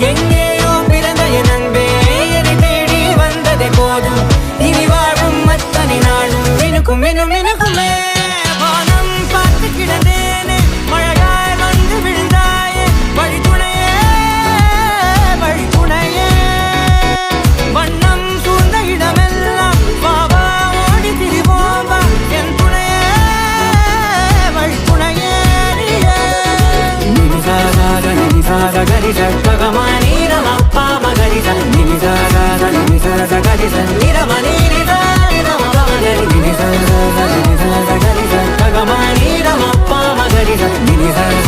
எங்கேயோ பிறந்த என் அன்பே என்னை தேடி வந்ததே போதும் இனி வாழும் அத்தனை நாளும் மினுக்கும் மினும் மினுக்குமே வானம் பார்த்து கிடந்தேனே மழையாய் வந்து விழுந்தாயே வழித்துணையே வழித்துணையே வண்ணம் சூழ்ந்த இடமெல்லாம் பாவா ஓடி திரிவோம் வா என் துணையே வழித்துணையே நினிசாக கரிச ககமானி ரமப்பா மகரிச நினிசாக கரிச நிரமணி நினிசாக கரிச ககமானி ரமப்பா மகரிச நினிசாக